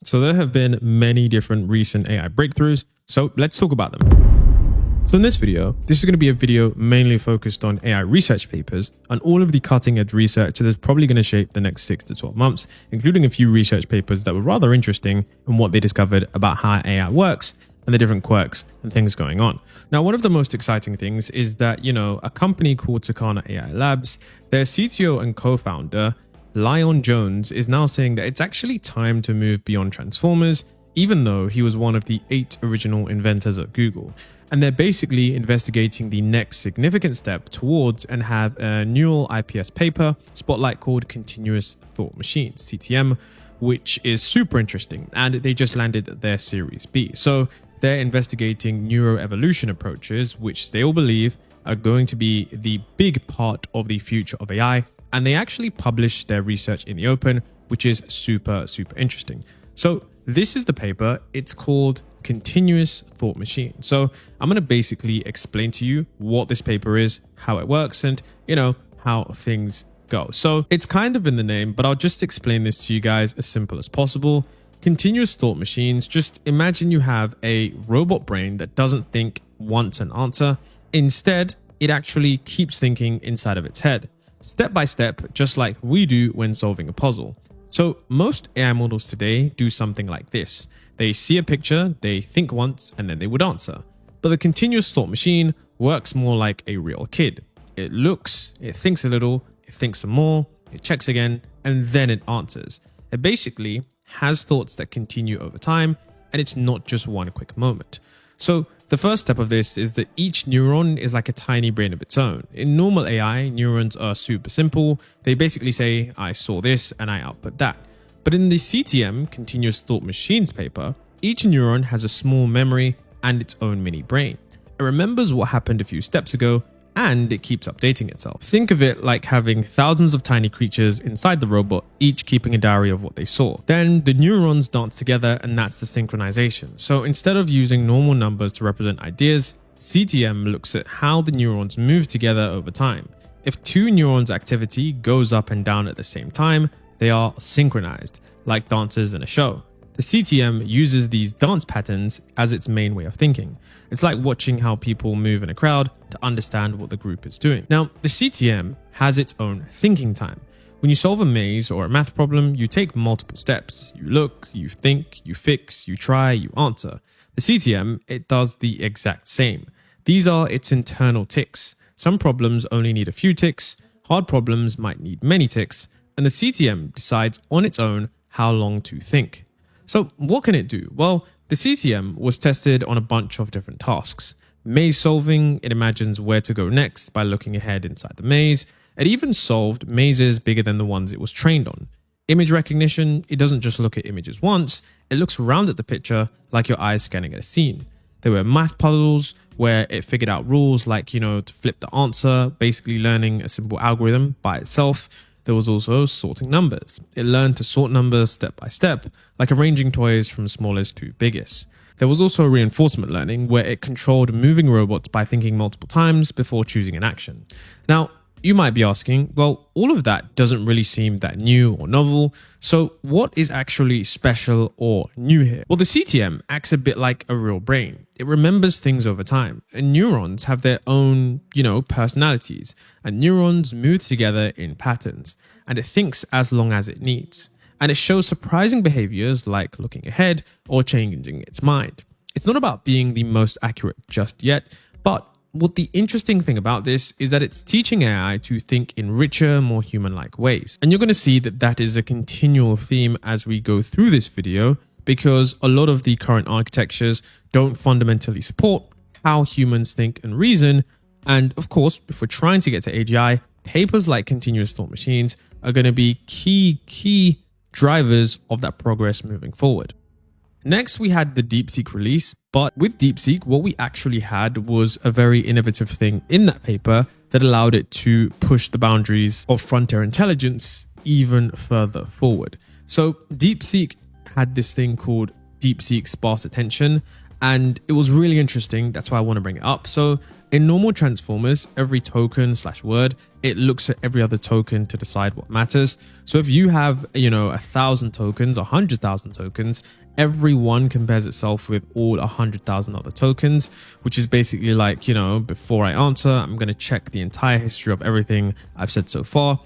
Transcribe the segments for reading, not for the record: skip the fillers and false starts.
So there have been many different recent AI breakthroughs, so let's talk about them. So in this video, this is going to be a video mainly focused on AI research papers and all of the cutting edge research that is probably going to shape the next 6 to 12 months, including a few research papers that were rather interesting in what they discovered about how AI works and the different quirks and things going on. Now, one of the most exciting things is that, a company called Takana AI Labs, their CTO and co-founder, Lion Jones, is now saying that it's actually time to move beyond transformers, even though he was one of the 8 original inventors at Google. And they're basically investigating the next significant step towards and have a neural IPS paper spotlight called Continuous Thought Machines, CTM, which is super interesting. And they just landed their Series B. So they're investigating neuroevolution approaches, which they all believe are going to be the big part of the future of AI. And they actually published their research in the open, which is super interesting. So this is the paper. It's called Continuous Thought Machine. So I'm going to basically explain to you what this paper is, how it works, and how things go. So it's kind of in the name, but I'll just explain this to you guys as simple as possible. Continuous thought machines, just imagine you have a robot brain that doesn't think, wants an answer. Instead, it actually keeps thinking inside of its head, step by step, just like we do when solving a puzzle. So most AI models today do something like this. They see a picture, they think once, and then they would answer. But the continuous thought machine works more like a real kid. It looks, it thinks a little, it thinks some more, it checks again, and then it answers. It basically has thoughts that continue over time, and it's not just one quick moment. So the first step of this is that each neuron is like a tiny brain of its own. In normal AI, neurons are super simple. They basically say, I saw this and I output that. But in the CTM, Continuous Thought Machines paper, each neuron has a small memory and its own mini brain. It remembers what happened a few steps ago, and it keeps updating itself. Think of it like having thousands of tiny creatures inside the robot, each keeping a diary of what they saw. Then the neurons dance together, and that's the synchronization. So instead of using normal numbers to represent ideas, CTM looks at how the neurons move together over time. If 2 neurons' activity goes up and down at the same time, they are synchronized, like dancers in a show. The CTM uses these dance patterns as its main way of thinking. It's like watching how people move in a crowd to understand what the group is doing. Now, the CTM has its own thinking time. When you solve a maze or a math problem, you take multiple steps. You look, you think, you fix, you try, you answer. The CTM, it does the exact same. These are its internal ticks. Some problems only need a few ticks, hard problems might need many ticks, and the CTM decides on its own how long to think. So what can it do? Well, the CTM was tested on a bunch of different tasks. Maze solving, it imagines where to go next by looking ahead inside the maze. It even solved mazes bigger than the ones it was trained on. Image recognition, it doesn't just look at images once, it looks around at the picture like your eyes scanning at a scene. There were math puzzles where it figured out rules like, to flip the answer, basically learning a simple algorithm by itself. There was also sorting numbers. It learned to sort numbers step by step, like arranging toys from smallest to biggest. There was also reinforcement learning, where it controlled moving robots by thinking multiple times before choosing an action. Now, you might be asking, well, all of that doesn't really seem that new or novel, so what is actually special or new here? Well, the CTM acts a bit like a real brain. It remembers things over time, and neurons have their own, personalities, and neurons move together in patterns, and it thinks as long as it needs. And it shows surprising behaviors like looking ahead or changing its mind. It's not about being the most accurate just yet, but what the interesting thing about this is that it's teaching AI to think in richer, more human-like ways. And you're going to see that that is a continual theme as we go through this video, because a lot of the current architectures don't fundamentally support how humans think and reason. And of course, if we're trying to get to AGI, papers like Continuous Thought Machines are going to be key drivers of that progress moving forward. Next, we had the DeepSeek release, but with DeepSeek, what we actually had was a very innovative thing in that paper that allowed it to push the boundaries of frontier intelligence even further forward. So DeepSeek had this thing called DeepSeek Sparse Attention, And it was really interesting. That's why I want to bring it up. So in normal transformers, every token / word, it looks at every other token to decide what matters. So if you have, 1,000 tokens, 100,000 tokens, every one compares itself with all 100,000 other tokens, which is basically like, before I answer, I'm going to check the entire history of everything I've said so far.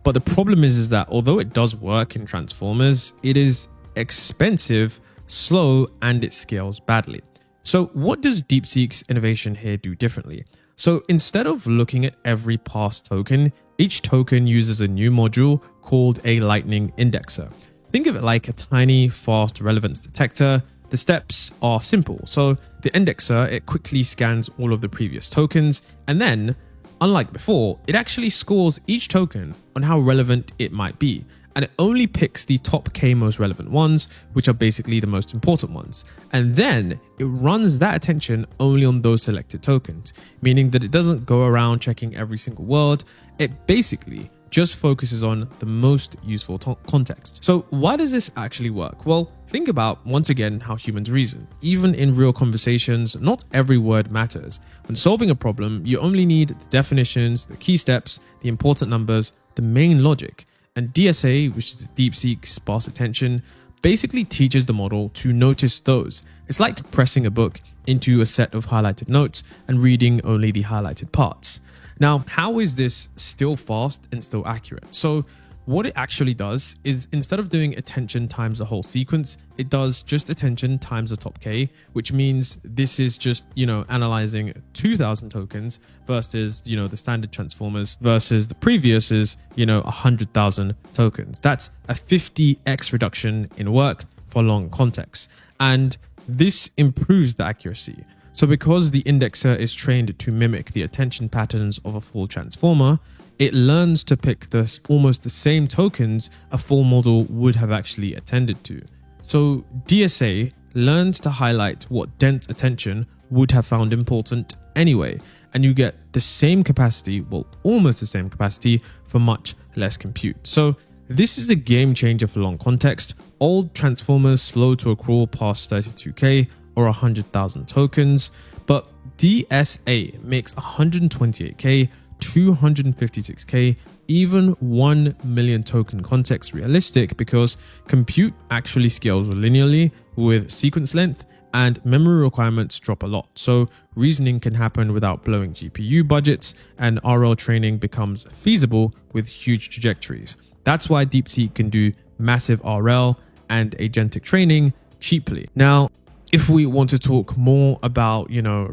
But the problem is that although it does work in transformers, it is expensive, slow, and it scales badly. So what does DeepSeek's innovation here do differently? So instead of looking at every past token, each token uses a new module called a lightning indexer. Think of it like a tiny, fast relevance detector. The steps are simple. So the indexer, it quickly scans all of the previous tokens, and then, unlike before, it actually scores each token on how relevant it might be. And it only picks the top K most relevant ones, which are basically the most important ones. And then it runs that attention only on those selected tokens, meaning that it doesn't go around checking every single word. It basically just focuses on the most useful context. So why does this actually work? Well, think about, once again, how humans reason. Even in real conversations, not every word matters. When solving a problem, you only need the definitions, the key steps, the important numbers, the main logic. And DSA, which is DeepSeek sparse attention, basically teaches the model to notice those. It's like compressing a book into a set of highlighted notes and reading only the highlighted parts. Now, how is this still fast and still accurate? So what it actually does is, instead of doing attention times the whole sequence, it does just attention times the top K, which means this is just, analyzing 2,000 tokens versus, the standard transformers versus the previous is, 100,000 tokens. That's a 50x reduction in work for long context. And this improves the accuracy. So because the indexer is trained to mimic the attention patterns of a full transformer, it learns to pick almost the same tokens a full model would have actually attended to. So DSA learns to highlight what dense attention would have found important anyway, and you get the same capacity, well, almost the same capacity for much less compute. So this is a game changer for long context. Old transformers slow to accrue past 32K or 100,000 tokens, but DSA makes 128K, 256K, even 1 million token context realistic because compute actually scales linearly with sequence length and memory requirements drop a lot. So reasoning can happen without blowing GPU budgets, and RL training becomes feasible with huge trajectories. That's why DeepSeek can do massive RL and agentic training cheaply. Now, if we want to talk more about,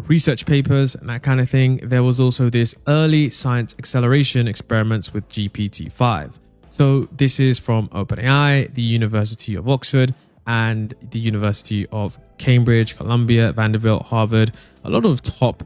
research papers and that kind of thing, there was also this early science acceleration experiments with GPT-5. So this is from OpenAI, the University of Oxford, and the University of Cambridge, Columbia, Vanderbilt, Harvard, a lot of top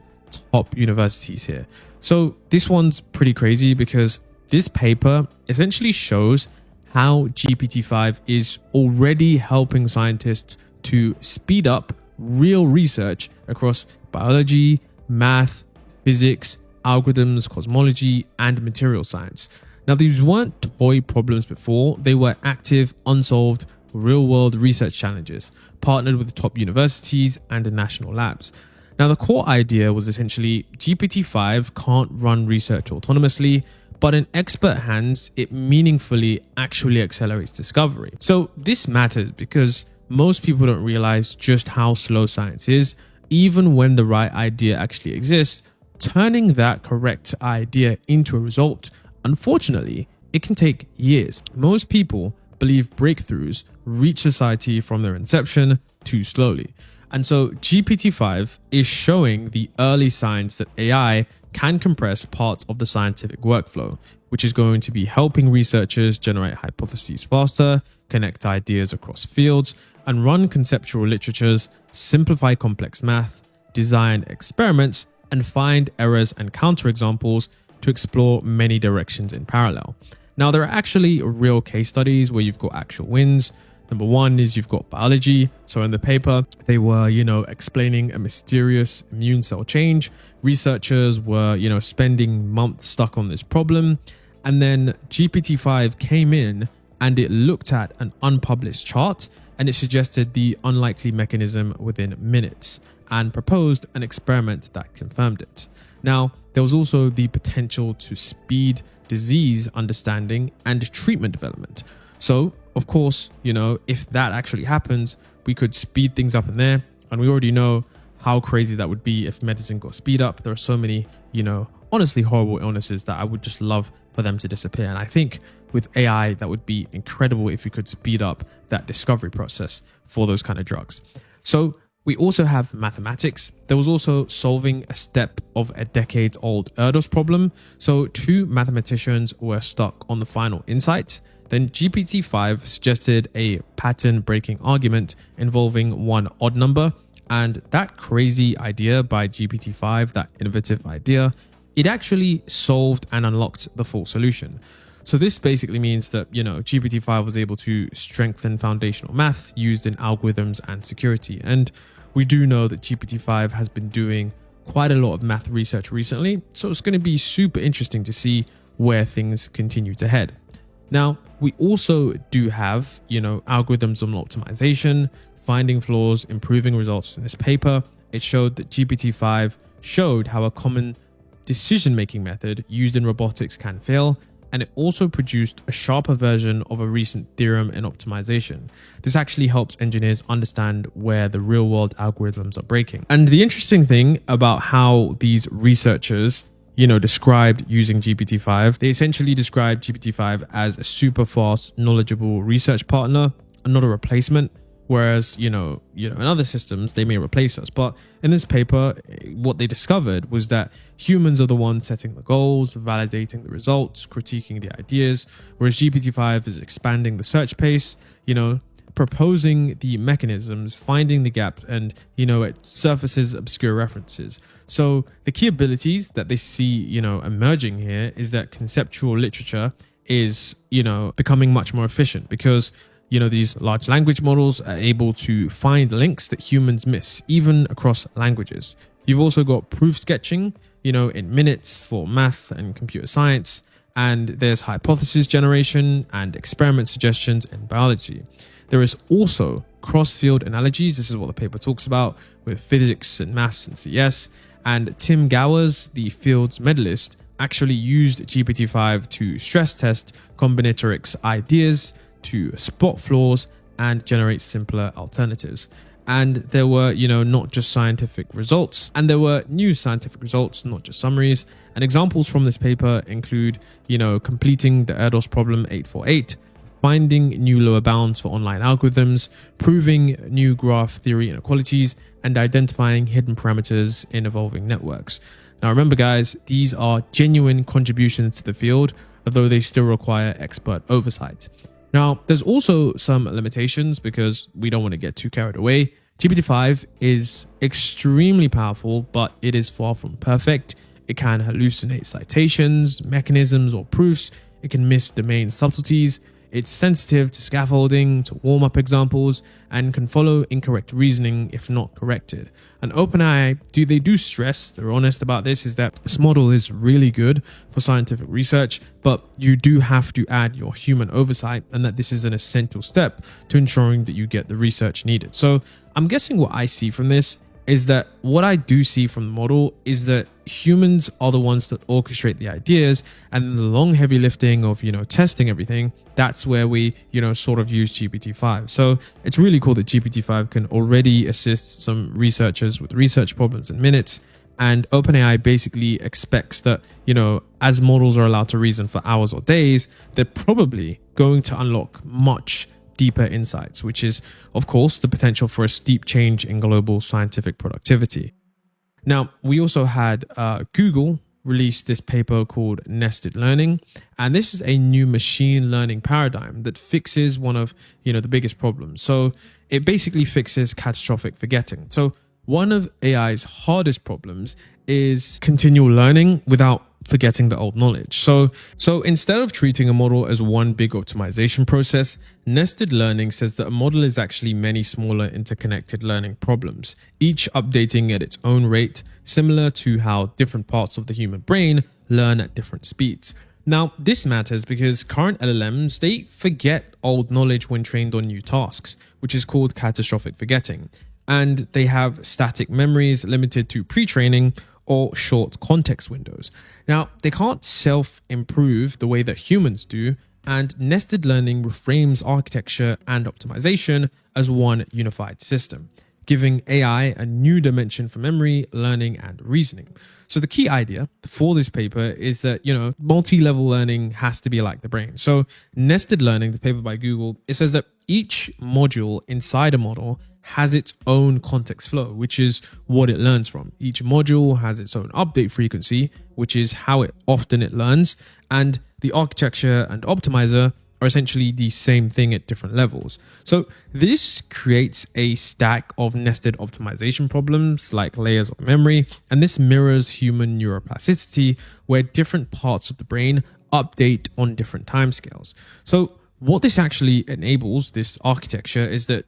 universities here. So this one's pretty crazy because this paper essentially shows how GPT-5 is already helping scientists to speed up real research across biology, math, physics, algorithms, cosmology, and material science. Now, these weren't toy problems before. They were active, unsolved, real-world research challenges, partnered with top universities and the national labs. Now, the core idea was essentially GPT-5 can't run research autonomously, but in expert hands, it meaningfully actually accelerates discovery. So this matters because most people don't realize just how slow science is. Even when the right idea actually exists, turning that correct idea into a result, unfortunately, it can take years. Most people believe breakthroughs reach society from their inception too slowly. And so GPT-5 is showing the early signs that AI can compress parts of the scientific workflow, which is going to be helping researchers generate hypotheses faster, connect ideas across fields, and run conceptual literatures, simplify complex math, design experiments, and find errors and counterexamples to explore many directions in parallel. Now, there are actually real case studies where you've got actual wins. Number one is you've got biology. So in the paper, they were, explaining a mysterious immune cell change. Researchers were, spending months stuck on this problem. And then GPT-5 came in and it looked at an unpublished chart and it suggested the unlikely mechanism within minutes and proposed an experiment that confirmed it. Now, there was also the potential to speed disease understanding and treatment development. So, of course, if that actually happens, we could speed things up in there. And we already know how crazy that would be if medicine got speed up. There are so many, honestly horrible illnesses that I would just love for them to disappear. And I think with AI, that would be incredible if we could speed up that discovery process for those kind of drugs. So we also have mathematics. There was also solving a step of a decades-old Erdos problem. So two mathematicians were stuck on the final insight. Then GPT-5 suggested a pattern-breaking argument involving one odd number. And that crazy idea by GPT-5, that innovative idea, it actually solved and unlocked the full solution. So this basically means that, GPT-5 was able to strengthen foundational math used in algorithms and security. And we do know that GPT-5 has been doing quite a lot of math research recently. So it's going to be super interesting to see where things continue to head. Now, we also do have, algorithms on optimization, finding flaws, improving results. In this paper, it showed that GPT-5 showed how a common decision-making method used in robotics can fail, and it also produced a sharper version of a recent theorem in optimization. This actually helps engineers understand where the real-world algorithms are breaking. And the interesting thing about how these researchers described using GPT-5, they essentially described GPT-5 as a super fast, knowledgeable research partner and not a replacement. Whereas, in other systems, they may replace us. But in this paper, what they discovered was that humans are the ones setting the goals, validating the results, critiquing the ideas, whereas GPT-5 is expanding the search pace, proposing the mechanisms, finding the gaps, and, it surfaces obscure references. So the key abilities that they see, emerging here is that conceptual literature is, becoming much more efficient because these large language models are able to find links that humans miss, even across languages. You've also got proof sketching, in minutes for math and computer science. And there's hypothesis generation and experiment suggestions in biology. There is also cross-field analogies. This is what the paper talks about with physics and maths and CS. And Tim Gowers, the field's medalist, actually used GPT-5 to stress test combinatorics ideas, to spot flaws and generate simpler alternatives. And there were, not just scientific results, and there were new scientific results, not just summaries. And examples from this paper include, completing the Erdos problem 848, finding new lower bounds for online algorithms, proving new graph theory inequalities, and identifying hidden parameters in evolving networks. Now, remember, guys, these are genuine contributions to the field, although they still require expert oversight. Now, there's also some limitations because we don't want to get too carried away. GPT-5 is extremely powerful, but it is far from perfect. It can hallucinate citations, mechanisms, or proofs. It can miss domain subtleties. It's sensitive to scaffolding, to warm-up examples, and can follow incorrect reasoning if not corrected. And OpenAI, they do stress, they're honest about this, is that this model is really good for scientific research, but you do have to add your human oversight, and that this is an essential step to ensuring that you get the research needed. So I'm guessing what I see from this is that what I do see from the model is that humans are the ones that orchestrate the ideas, and the long heavy lifting of, testing everything, that's where we, sort of use GPT-5. So it's really cool that GPT-5 can already assist some researchers with research problems in minutes. And OpenAI basically expects that, as models are allowed to reason for hours or days, they're probably going to unlock much deeper insights, which is, of course, the potential for a steep change in global scientific productivity. Now, we also had Google release this paper called Nested Learning, and this is a new machine learning paradigm that fixes one of the biggest problems. So it basically fixes catastrophic forgetting. So one of AI's hardest problems is continual learning without forgetting the old knowledge. So instead of treating a model as one big optimization process, nested learning says that a model is actually many smaller interconnected learning problems, each updating at its own rate, similar to how different parts of the human brain learn at different speeds. Now, this matters because current LLMs, they forget old knowledge when trained on new tasks, which is called catastrophic forgetting. And they have static memories limited to pre-training or short context windows. Now, they can't self-improve the way that humans do, and nested learning reframes architecture and optimization as one unified system, giving AI a new dimension for memory, learning, and reasoning. So the key idea for this paper is that, multi-level learning has to be like the brain. So nested learning, the paper by Google, it says that each module inside a model has its own context flow, which is what it learns from. Each module has its own update frequency, which is how often it learns. And the architecture and optimizer are essentially the same thing at different levels. So this creates a stack of nested optimization problems like layers of memory, and this mirrors human neuroplasticity, where different parts of the brain update on different timescales. So what this actually enables, this architecture, is that,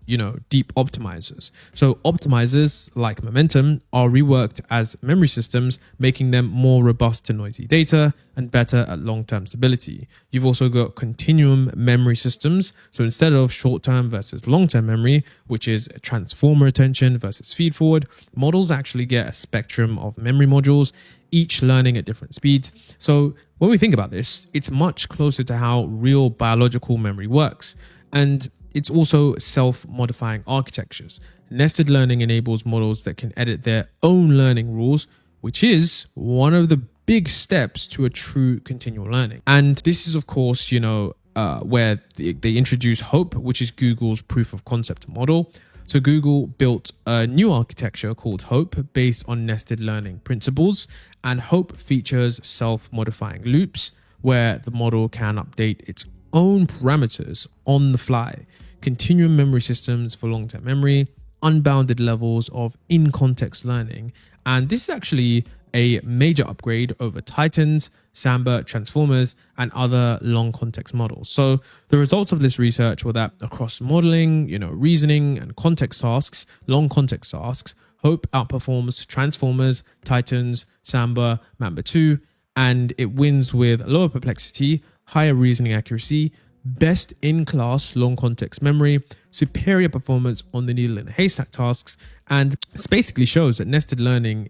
deep optimizers. So optimizers like Momentum are reworked as memory systems, making them more robust to noisy data and better at long-term stability. You've also got continuum memory systems. So instead of short-term versus long-term memory, which is transformer attention versus feed-forward, models actually get a spectrum of memory modules, each learning at different speeds. So when we think about this, it's much closer to how real biological memory works. And it's also self-modifying architectures. Nested learning enables models that can edit their own learning rules, which is one of the big steps to a true continual learning. And this is, of course, where they introduce Hope, which is Google's proof of concept model. So Google built a new architecture called Hope based on nested learning principles, and Hope features self-modifying loops where the model can update its own parameters on the fly, continuum memory systems for long-term memory, unbounded levels of in-context learning. And this is actually a major upgrade over Titans, Samba, Transformers, and other long context models. So the results of this research were that across modeling, reasoning, and context tasks, long context tasks, Hope outperforms Transformers, Titans, Samba, Mamba 2, and it wins with lower perplexity, higher reasoning accuracy, best in class long context memory, superior performance on the needle in a haystack tasks, and this basically shows that nested learning,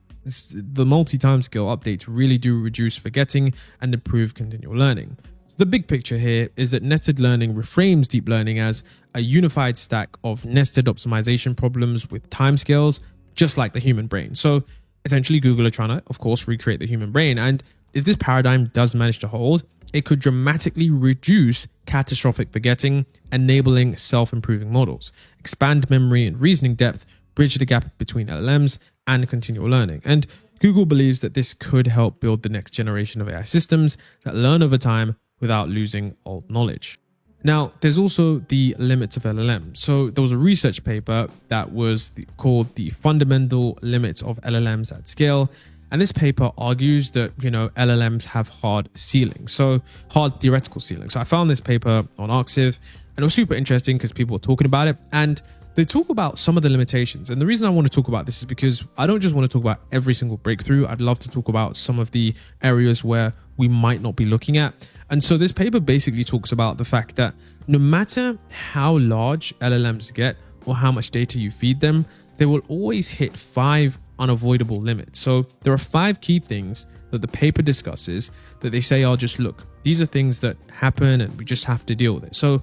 the multi-timescale updates really do reduce forgetting and improve continual learning. So the big picture here is that nested learning reframes deep learning as a unified stack of nested optimization problems with timescales, just like the human brain. So essentially Google are trying to, of course, recreate the human brain. And if this paradigm does manage to hold, it could dramatically reduce catastrophic forgetting, enabling self-improving models, expand memory and reasoning depth, bridge the gap between LLMs and continual learning. And Google believes that this could help build the next generation of AI systems that learn over time without losing old knowledge. Now, there's also the limits of LLM. So there was a research paper that was called The Fundamental Limits of LLMs at Scale. And this paper argues that, LLMs have hard ceilings, so hard theoretical ceilings. So I found this paper on Arxiv, and it was super interesting because people were talking about it. And they talk about some of the limitations. And the reason I want to talk about this is because I don't just want to talk about every single breakthrough. I'd love to talk about some of the areas where we might not be looking at. And so this paper basically talks about the fact that no matter how large LLMs get or how much data you feed them, they will always hit 5 unavoidable limits. So there are 5 key things that the paper discusses that they say are just, look, these are things that happen and we just have to deal with it. So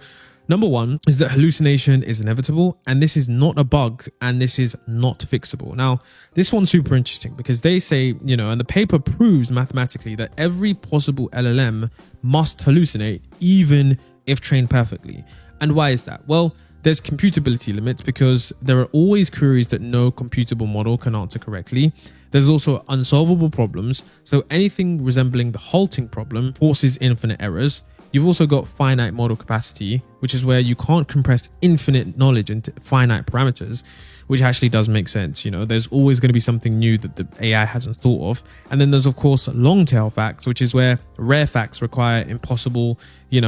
number 1 is that hallucination is inevitable, and this is not a bug and this is not fixable. Now, this one's super interesting because they say, and the paper proves mathematically that every possible LLM must hallucinate even if trained perfectly. And why is that? Well, there's computability limits because there are always queries that no computable model can answer correctly. There's also unsolvable problems. So anything resembling the halting problem forces infinite errors. You've also got finite model capacity, which is where you can't compress infinite knowledge into finite parameters, which actually does make sense. There's always going to be something new that the AI hasn't thought of. And then there's, of course, long tail facts, which is where rare facts require impossible,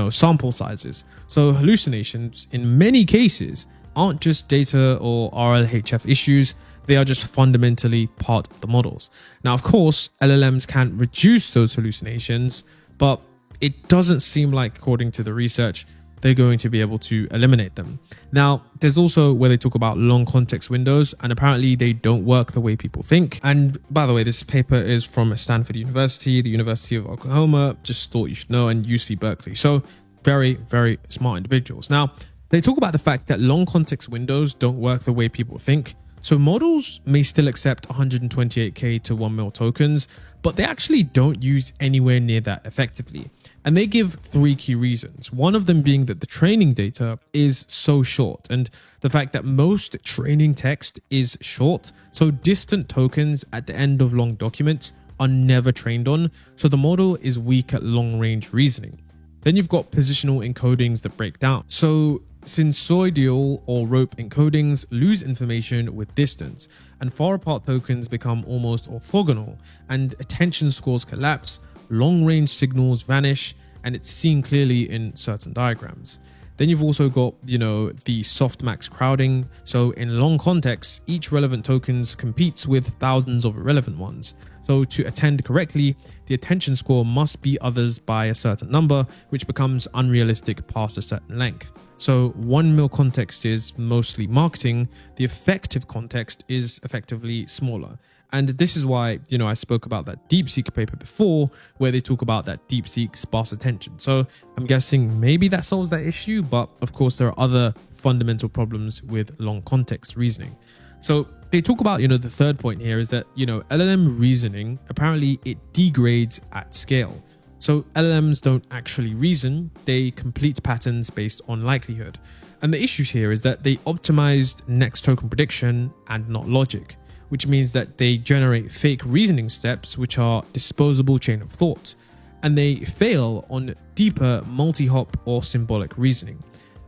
sample sizes. So hallucinations in many cases aren't just data or RLHF issues. They are just fundamentally part of the models. Now, of course, LLMs can reduce those hallucinations, but it doesn't seem like, according to the research, they're going to be able to eliminate them. Now, there's also where they talk about long context windows, and apparently they don't work the way people think. And by the way, this paper is from Stanford University, the University of Oklahoma, just thought you should know, and UC Berkeley. So very, very smart individuals. Now, they talk about the fact that long context windows don't work the way people think. So models may still accept 128K to 1 mil tokens, but they actually don't use anywhere near that effectively. And they give 3 key reasons. One of them being that the training data is so short, and the fact that most training text is short. So distant tokens at the end of long documents are never trained on. So the model is weak at long range reasoning. Then you've got positional encodings that break down. So sinusoidal or rope encodings lose information with distance, and far apart tokens become almost orthogonal, and attention scores collapse, long range signals vanish, and it's seen clearly in certain diagrams. Then you've also got, the softmax crowding. So in long contexts, each relevant tokens competes with thousands of irrelevant ones. So to attend correctly, the attention score must be others by a certain number, which becomes unrealistic past a certain length. So 1 mil context is mostly marketing. The effective context is effectively smaller. And this is why, I spoke about that DeepSeek paper before, where they talk about that DeepSeek sparse attention. So I'm guessing maybe that solves that issue, but of course there are other fundamental problems with long context reasoning. So they talk about, the third point here is that, LLM reasoning, apparently it degrades at scale. So LLMs don't actually reason, they complete patterns based on likelihood. And the issue here is that they optimized next token prediction and not logic, which means that they generate fake reasoning steps, which are disposable chain of thought, and they fail on deeper multi-hop or symbolic reasoning.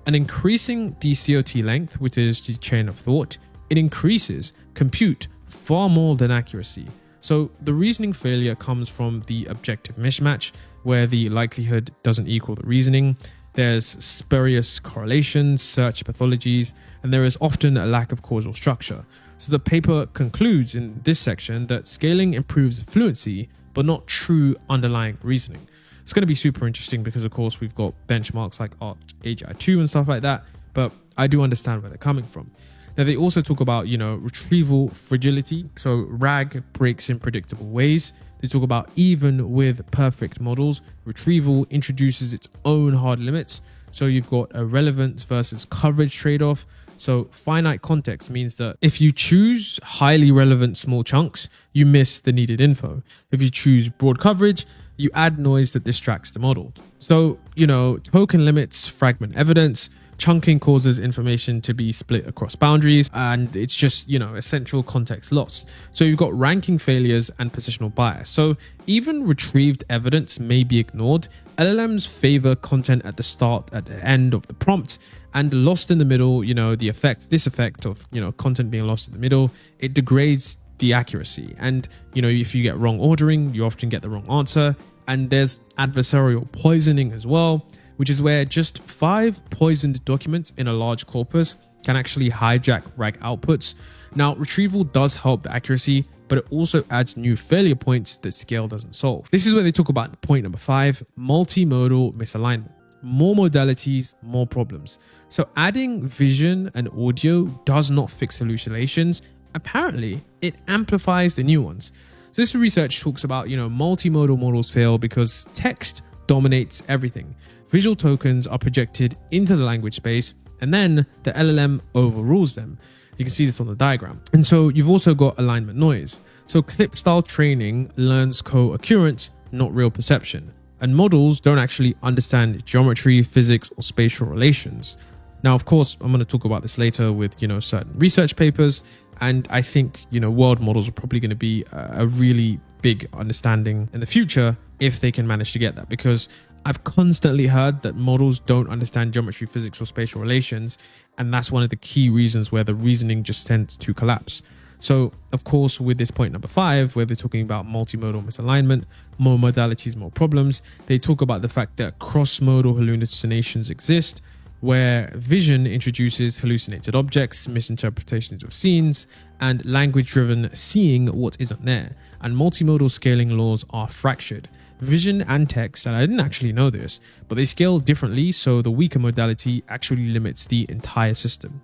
And increasing the COT length, which is the chain of thought, it increases compute far more than accuracy. So the reasoning failure comes from the objective mismatch, where the likelihood doesn't equal the reasoning. There's spurious correlations, search pathologies, and there is often a lack of causal structure. So the paper concludes in this section that scaling improves fluency, but not true underlying reasoning. It's going to be super interesting because, of course, we've got benchmarks like AGI2 and stuff like that, but I do understand where they're coming from. Now, they also talk about, retrieval fragility. So RAG breaks in predictable ways. They talk about even with perfect models, retrieval introduces its own hard limits. So you've got a relevance versus coverage trade-off. So finite context means that if you choose highly relevant small chunks, you miss the needed info. If you choose broad coverage, you add noise that distracts the model. So, token limits fragment evidence. Chunking causes information to be split across boundaries, and it's just, essential context loss. So you've got ranking failures and positional bias. So even retrieved evidence may be ignored. LLMs favor content at the start, at the end of the prompt, and lost in the middle, this effect of, content being lost in the middle, it degrades the accuracy. And, if you get wrong ordering, you often get the wrong answer. And there's adversarial poisoning as well, which is where just 5 poisoned documents in a large corpus can actually hijack RAG outputs. Now, retrieval does help the accuracy, but it also adds new failure points that scale doesn't solve. This is where they talk about point number 5, multimodal misalignment. More modalities, more problems. So adding vision and audio does not fix hallucinations. Apparently, it amplifies the new ones. So this research talks about, multimodal models fail because text dominates everything. Visual tokens are projected into the language space, and then the LLM overrules them. You can see this on the diagram. And so you've also got alignment noise. So clip style training learns co-occurrence, not real perception. And models don't actually understand geometry, physics, or spatial relations. Now, of course, I'm going to talk about this later with, certain research papers. And I think, world models are probably going to be a really big understanding in the future if they can manage to get that, because I've constantly heard that models don't understand geometry, physics, or spatial relations. And that's one of the key reasons where the reasoning just tends to collapse. So, of course, with this point number 5, where they're talking about multimodal misalignment, more modalities, more problems, they talk about the fact that cross-modal hallucinations exist, where vision introduces hallucinated objects, misinterpretations of scenes, and language-driven seeing what isn't there. And multimodal scaling laws are fractured. vision and text, and I didn't actually know this, but they scale differently, so the weaker modality actually limits the entire system.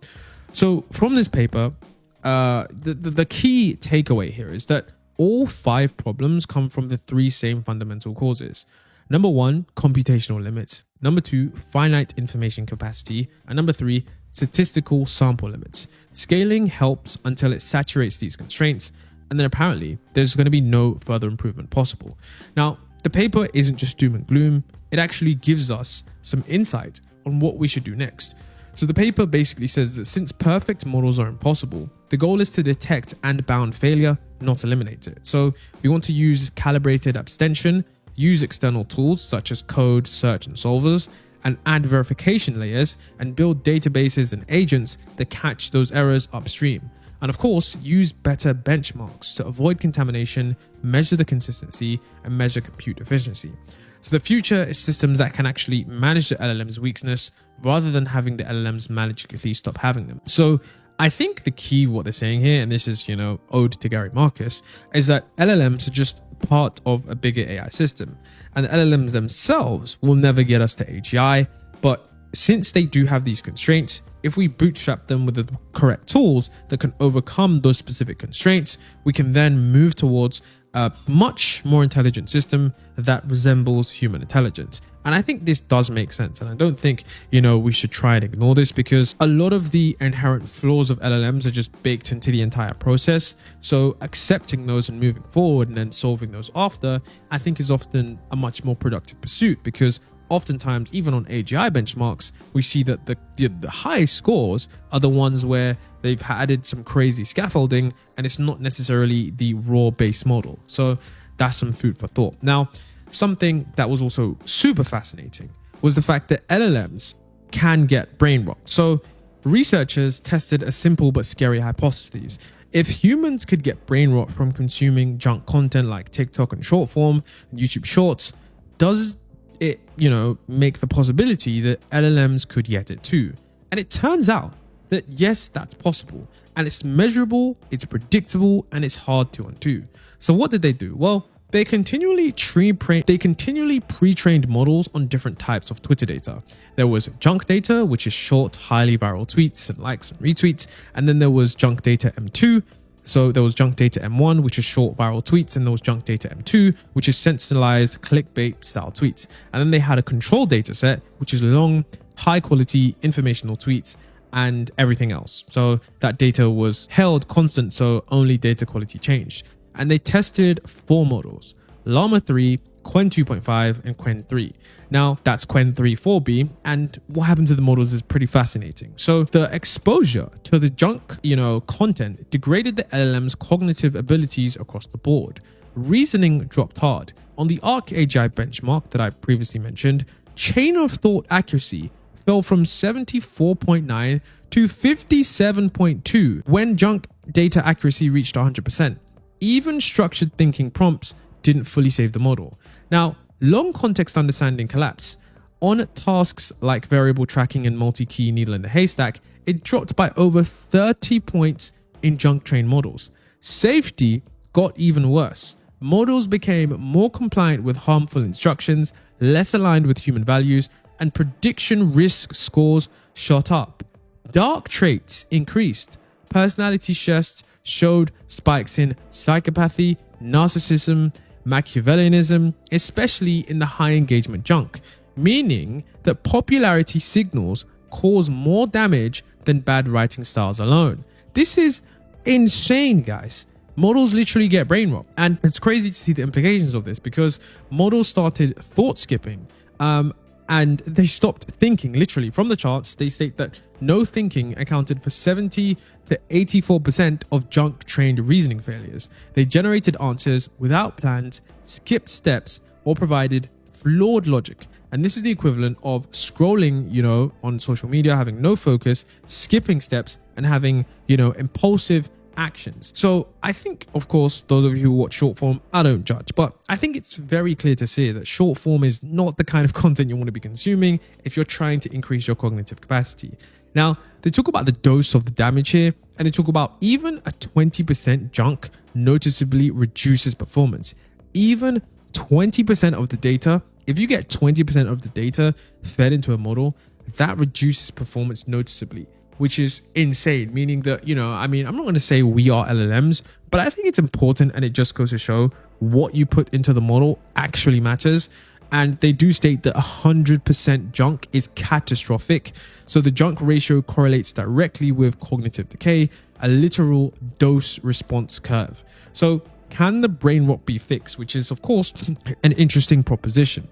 So from this paper, the key takeaway here is that all 5 problems come from the 3 same fundamental causes. Number 1, computational limits. Number 2, finite information capacity. And number 3, statistical sample limits. Scaling helps until it saturates these constraints, and then apparently there's going to be no further improvement possible. Now, the paper isn't just doom and gloom, it actually gives us some insight on what we should do next. So the paper basically says that since perfect models are impossible, the goal is to detect and bound failure, not eliminate it. So we want to use calibrated abstention, use external tools such as code, search, and solvers, and add verification layers and build databases and agents that catch those errors upstream. And of course, use better benchmarks to avoid contamination, measure the consistency, and measure compute efficiency. So the future is systems that can actually manage the LLM's weakness rather than having the LLMs magically stop having them. So I think the key what they're saying here, and this is, ode to Gary Marcus, is that LLMs are just part of a bigger AI system. And the LLMs themselves will never get us to AGI, but since they do have these constraints, if we bootstrap them with the correct tools that can overcome those specific constraints, we can then move towards a much more intelligent system that resembles human intelligence. And I think this does make sense. And I don't think, we should try and ignore this, because a lot of the inherent flaws of LLMs are just baked into the entire process. So accepting those and moving forward and then solving those after, I think is often a much more productive pursuit, because oftentimes, even on AGI benchmarks, we see that the high scores are the ones where they've added some crazy scaffolding and it's not necessarily the raw base model. So that's some food for thought. Now, something that was also super fascinating was the fact that LLMs can get brain rot. So researchers tested a simple but scary hypothesis. If humans could get brain rot from consuming junk content like TikTok and short form and YouTube Shorts, does it, make the possibility that LLMs could get it too? And it turns out that yes, that's possible, and it's measurable, it's predictable, and it's hard to undo. So what did they do? Well, they continually pre-trained models on different types of Twitter data. There was junk data, which is short, highly viral tweets and likes and retweets, and then there was junk data M2. So there was junk data M1, which is short viral tweets, and there was junk data M2, which is sensationalized clickbait style tweets. And then they had a control data set, which is long, high quality informational tweets and everything else. So that data was held constant, so only data quality changed. And they tested 4 models: Llama 3, Qwen 2.5, and Qwen 3. Now that's Qwen 3 4B, and what happened to the models is pretty fascinating. So the exposure to the junk, content degraded the LLM's cognitive abilities across the board. Reasoning dropped hard. On the ArcAGI benchmark that I previously mentioned, chain of thought accuracy fell from 74.9 to 57.2 when junk data accuracy reached 100%. Even structured thinking prompts didn't fully save the model. Now, long context understanding collapsed. On tasks like variable tracking and multi-key needle in the haystack, it dropped by over 30 points in junk trained models. Safety got even worse. Models became more compliant with harmful instructions, less aligned with human values, and prediction risk scores shot up. Dark traits increased. Personality tests showed spikes in psychopathy, narcissism, Machiavellianism, especially in the high engagement junk, meaning that popularity signals cause more damage than bad writing styles alone. This is insane, guys. Models literally get brain rot, and it's crazy to see the implications of this, because models started thought skipping and they stopped thinking. Literally, from the charts, they state that no thinking accounted for 70 to 84% of junk trained reasoning failures. They generated answers without plans, skipped steps, or provided flawed logic. And this is the equivalent of scrolling, on social media, having no focus, skipping steps, and having, impulsive actions. So I think, of course, those of you who watch short form, I don't judge, but I think it's very clear to see that short form is not the kind of content you want to be consuming if you're trying to increase your cognitive capacity. Now, they talk about the dose of the damage here, and they talk about even a 20% junk noticeably reduces performance. Even 20% of the data, if you get 20% of the data fed into a model, that reduces performance noticeably, which is insane. Meaning that, I mean, I'm not going to say we are LLMs, but I think it's important, and it just goes to show what you put into the model actually matters. And they do state that 100% junk is catastrophic. So the junk ratio correlates directly with cognitive decay, a literal dose response curve. So can the brain rot be fixed? Which is, of course, an interesting proposition.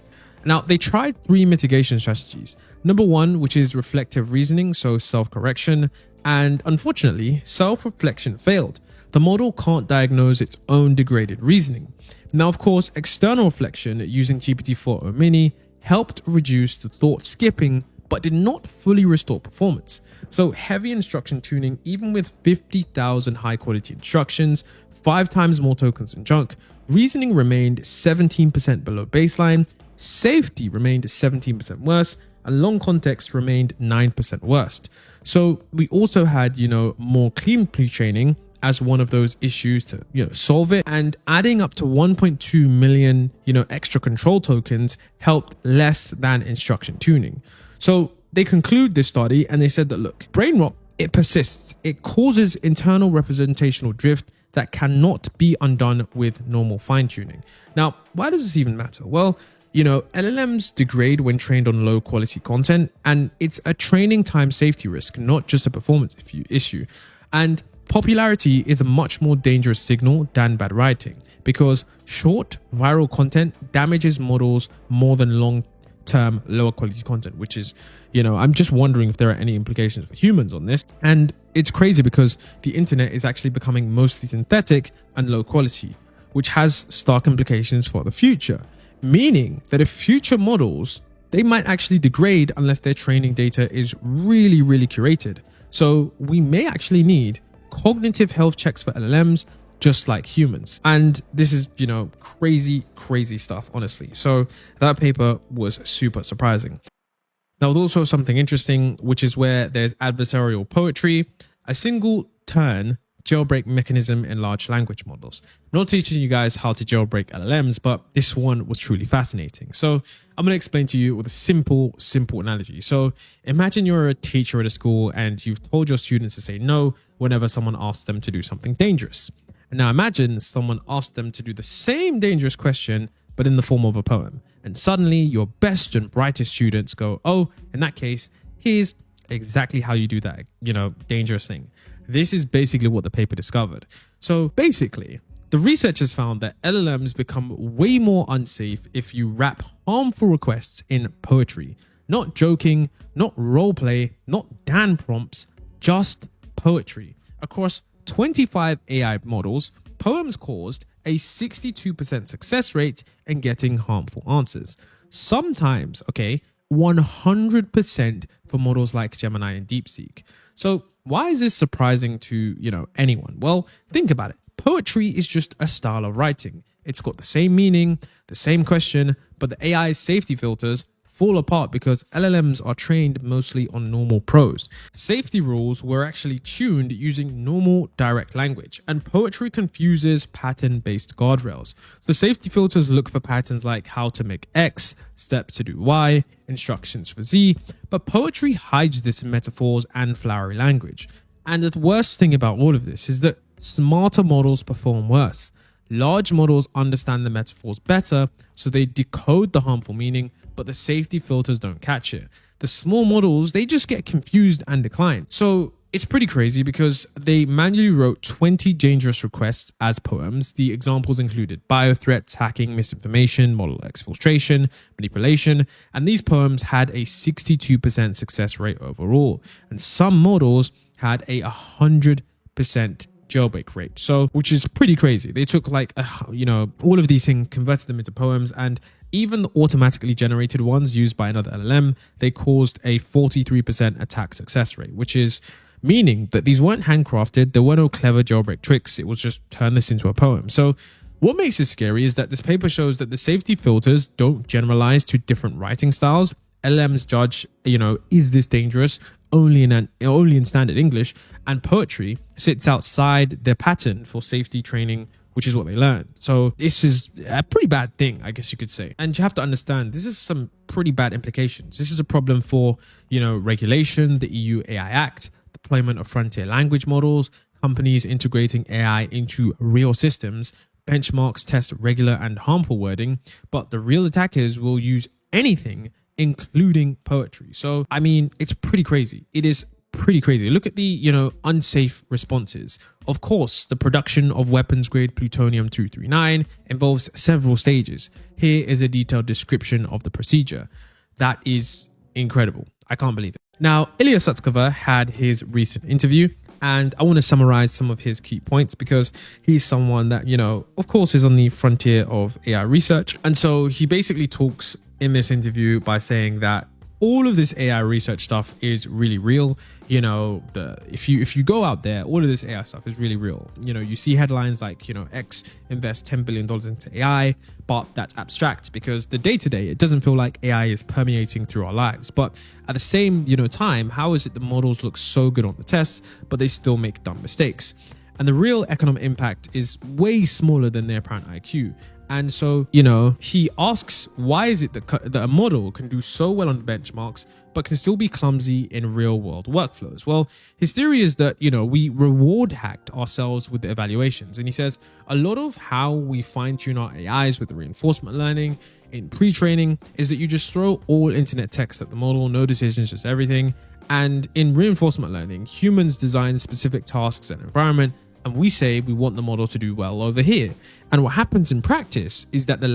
Now, they tried 3 mitigation strategies. Number 1, which is reflective reasoning, so self-correction. And unfortunately, self-reflection failed. The model can't diagnose its own degraded reasoning. Now, of course, external reflection using GPT-4o Mini helped reduce the thought skipping, but did not fully restore performance. So heavy instruction tuning, even with 50,000 high quality instructions, 5 times more tokens than junk, reasoning remained 17% below baseline, safety remained 17% worse, and long context remained 9% worse. So we also had, more clean pre-training as one of those issues to, solve it, and adding up to 1.2 million, extra control tokens helped less than instruction tuning. So they conclude this study and they said that, look, brain rot, it persists. It causes internal representational drift that cannot be undone with normal fine tuning. Now, why does this even matter? Well, LLMs degrade when trained on low quality content, and it's a training time safety risk, not just a performance issue. And popularity is a much more dangerous signal than bad writing, because short viral content damages models more than long-term lower quality content, which is, I'm just wondering if there are any implications for humans on this. And it's crazy because the internet is actually becoming mostly synthetic and low quality, which has stark implications for the future, meaning that if future models, they might actually degrade unless their training data is really, really curated. So we may actually need cognitive health checks for LLMs, just like humans. And this is, crazy stuff, honestly. So that paper was super surprising. Now, there's also something interesting, which is where there's adversarial poetry, a single turn jailbreak mechanism in large language models. I'm not teaching you guys how to jailbreak LLMs, but this one was truly fascinating. So I'm going to explain to you with a simple analogy. So imagine you're a teacher at a school and you've told your students to say no whenever someone asks them to do something dangerous. And now imagine someone asks them to do the same dangerous question, but in the form of a poem. And suddenly your best and brightest students go, oh, in that case, here's exactly how you do that, dangerous thing. This is basically what the paper discovered. So basically, the researchers found that LLMs become way more unsafe if you wrap harmful requests in poetry. Not joking, not roleplay, not Dan prompts, just poetry. Across 25 AI models, poems caused a 62% success rate in getting harmful answers. Sometimes, 100% for models like Gemini and DeepSeek. So why is this surprising to, anyone? Well, think about it. Poetry is just a style of writing. It's got the same meaning, the same question, but the AI's safety filters fall apart because LLMs are trained mostly on normal prose. Safety rules were actually tuned using normal direct language, and poetry confuses pattern-based guardrails. So safety filters look for patterns like how to make X, steps to do Y, instructions for Z, but poetry hides this in metaphors and flowery language. And the worst thing about all of this is that smarter models perform worse. Large models understand the metaphors better, so they decode the harmful meaning, but the safety filters don't catch it. The small models, they just get confused and decline. So it's pretty crazy because they manually wrote 20 dangerous requests as poems. The examples included biothreats, hacking, misinformation, model exfiltration, manipulation, and these poems had a 62% success rate overall. And some models had a 100% jailbreak rate, so which is pretty crazy. They took all of these things, converted them into poems, and even the automatically generated ones used by another LLM, they caused a 43% attack success rate, which is meaning that these weren't handcrafted. There were no clever jailbreak tricks. It was just turn this into a poem. So what makes it scary is that this paper shows that the safety filters don't generalize to different writing styles. LLMs judge, is this dangerous only in standard English, and poetry sits outside their pattern for safety training which is what they learned. So this is a pretty bad thing, I guess you could say. And you have to understand, this is some pretty bad implications. This is a problem for, regulation, the EU AI Act, deployment of frontier language models, companies integrating AI into real systems, benchmarks test regular and harmful wording, but the real attackers will use anything, including poetry. So, I mean, it's pretty crazy. It is pretty crazy. Look at the, unsafe responses. Of course, the production of weapons-grade plutonium-239 involves several stages. Here is a detailed description of the procedure. That is incredible. I can't believe it. Now, Ilya Sutskever had his recent interview, and I want to summarize some of his key points because he's someone that, of course, is on the frontier of AI research. And so he basically talks in this interview by saying that all of this AI research stuff is really real. If you go out there, all of this AI stuff is really real. You see headlines like, X invests $10 billion into AI, but that's abstract because the day-to-day, it doesn't feel like AI is permeating through our lives. But at the same, time, how is it the models look so good on the tests, but they still make dumb mistakes? And the real economic impact is way smaller than their apparent IQ. And so, he asks, why is it that a model can do so well on benchmarks, but can still be clumsy in real world workflows? Well, his theory is that, we reward hacked ourselves with the evaluations. And he says a lot of how we fine tune our AIs with the reinforcement learning in pre-training is that you just throw all internet text at the model, no decisions, just everything. And in reinforcement learning, humans design specific tasks and environment, and we say we want the model to do well over here. And what happens in practice is that the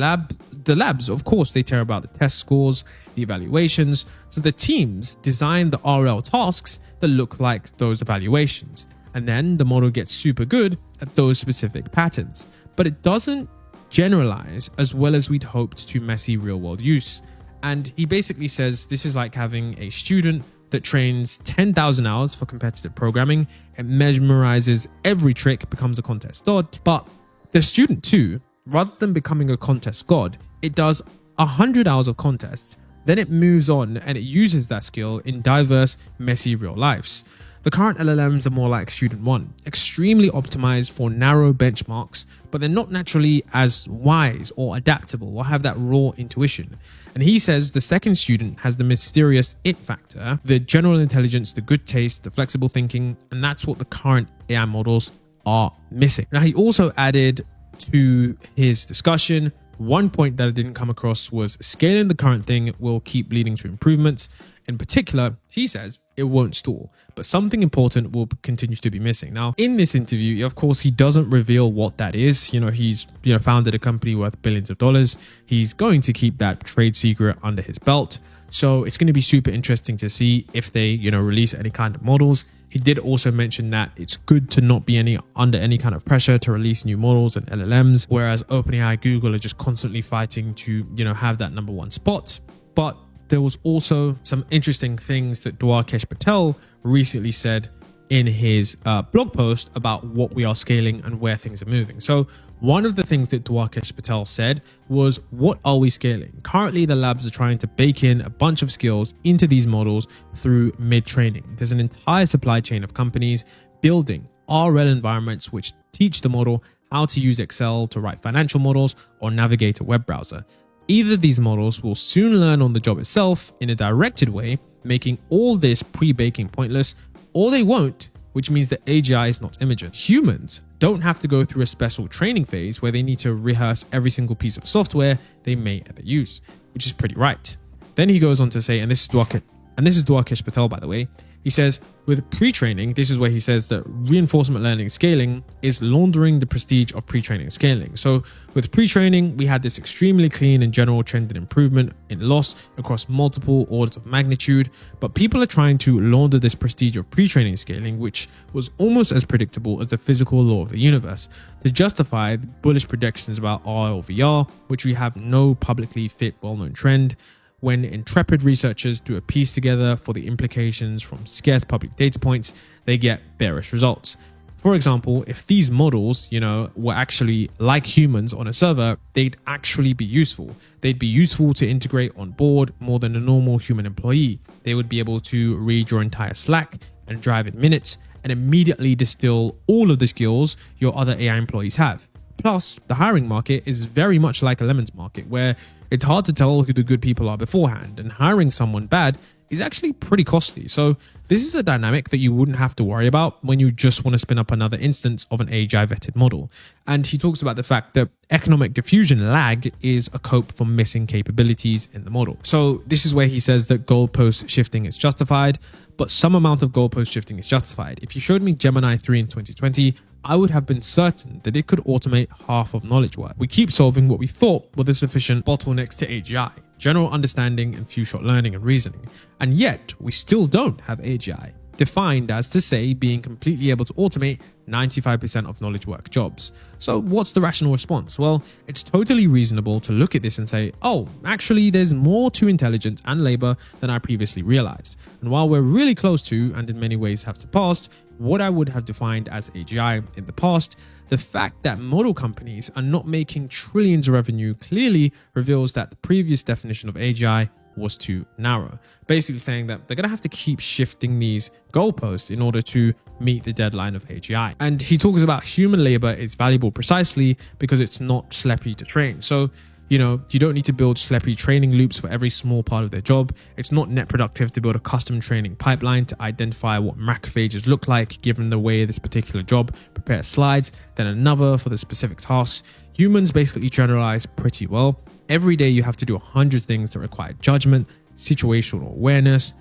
labs, of course, they care about the test scores, the evaluations. So the teams design the RL tasks that look like those evaluations. And then the model gets super good at those specific patterns. But it doesn't generalize as well as we'd hoped to messy real world use. And he basically says this is like having a student that trains 10,000 hours for competitive programming. It memorizes every trick, becomes a contest god. But the student too, rather than becoming a contest god, it does 100 hours of contests. Then it moves on and it uses that skill in diverse, messy real lives. The current LLMs are more like student one, extremely optimized for narrow benchmarks, but they're not naturally as wise or adaptable or have that raw intuition. And he says the second student has the mysterious it factor, the general intelligence, the good taste, the flexible thinking, and that's what the current AI models are missing. Now, he also added to his discussion, one point that I didn't come across was scaling the current thing will keep leading to improvements. In particular, he says it won't stall, but something important will continue to be missing. Now, in this interview, of course, he doesn't reveal what that is. He's founded a company worth billions of dollars. He's going to keep that trade secret under his belt. So it's going to be super interesting to see if they, release any kind of models. He did also mention that it's good to not be under any kind of pressure to release new models and LLMs, whereas OpenAI, Google are just constantly fighting to, have that number one spot. But there was also some interesting things that Dwarkesh Patel recently said in his blog post about what we are scaling and where things are moving. So one of the things that Dwarkesh Patel said was, what are we scaling? Currently, the labs are trying to bake in a bunch of skills into these models through mid-training. There's an entire supply chain of companies building RL environments which teach the model how to use Excel to write financial models or navigate a web browser. Either these models will soon learn on the job itself in a directed way, making all this pre-baking pointless, or they won't, which means that AGI is not imaging. Humans don't have to go through a special training phase where they need to rehearse every single piece of software they may ever use, which is pretty right. Then he goes on to say, and this is Dwarkesh Patel, by the way, he says, with pre-training, this is where he says that reinforcement learning scaling is laundering the prestige of pre-training scaling. So with pre-training, we had this extremely clean and general trended improvement in loss across multiple orders of magnitude, but people are trying to launder this prestige of pre-training scaling, which was almost as predictable as the physical law of the universe, to justify the bullish predictions about AR or VR, which we have no publicly fit well-known trend. When intrepid researchers do a piece together for the implications from scarce public data points, they get bearish results. For example, if these models, were actually like humans on a server, they'd actually be useful. They'd be useful to integrate on board more than a normal human employee. They would be able to read your entire Slack and drive in minutes and immediately distill all of the skills your other AI employees have. Plus, the hiring market is very much like a lemons market, where it's hard to tell who the good people are beforehand, and hiring someone bad is actually pretty costly. So this is a dynamic that you wouldn't have to worry about when you just want to spin up another instance of an AGI vetted model. And he talks about the fact that economic diffusion lag is a cope for missing capabilities in the model. So this is where he says that goalpost shifting is justified, but some amount of goalpost shifting is justified. If you showed me Gemini 3 in 2020, I would have been certain that it could automate half of knowledge work. We keep solving what we thought were the sufficient bottlenecks to AGI, general understanding and few-shot learning and reasoning. And yet, we still don't have AGI, defined as to say being completely able to automate 95% of knowledge work jobs. So what's the rational response? Well, it's totally reasonable to look at this and say, oh, actually there's more to intelligence and labor than I previously realized. And while we're really close to, and in many ways have surpassed, what I would have defined as AGI in the past, the fact that model companies are not making trillions of revenue clearly reveals that the previous definition of AGI was too narrow, basically saying that they're going to have to keep shifting these goalposts in order to meet the deadline of AGI. And he talks about human labor is valuable precisely because it's not schleppy to train. So, you don't need to build schleppy training loops for every small part of their job. It's not net productive to build a custom training pipeline to identify what macrophages look like given the way this particular job prepares slides, then another for the specific tasks. Humans basically generalize pretty well. Every day you have to do 100 things that require judgment, situational awareness,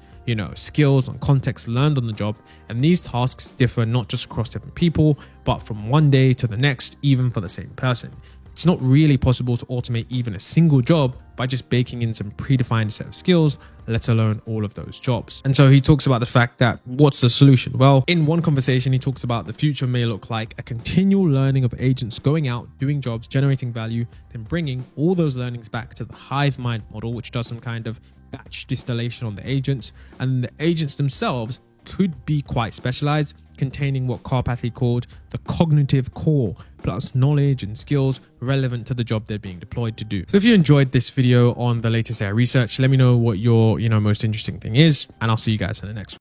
skills and context learned on the job. And these tasks differ not just across different people, but from one day to the next, even for the same person. It's not really possible to automate even a single job by just baking in some predefined set of skills, let alone all of those jobs. And so he talks about the fact that what's the solution? Well, in one conversation, he talks about the future may look like a continual learning of agents going out, doing jobs, generating value, then bringing all those learnings back to the hive mind model, which does some kind of batch distillation on the agents. And the agents themselves could be quite specialized, containing what Karpathy called the cognitive core, plus knowledge and skills relevant to the job they're being deployed to do. So if you enjoyed this video on the latest AI research, let me know what your most interesting thing is, and I'll see you guys in the next one.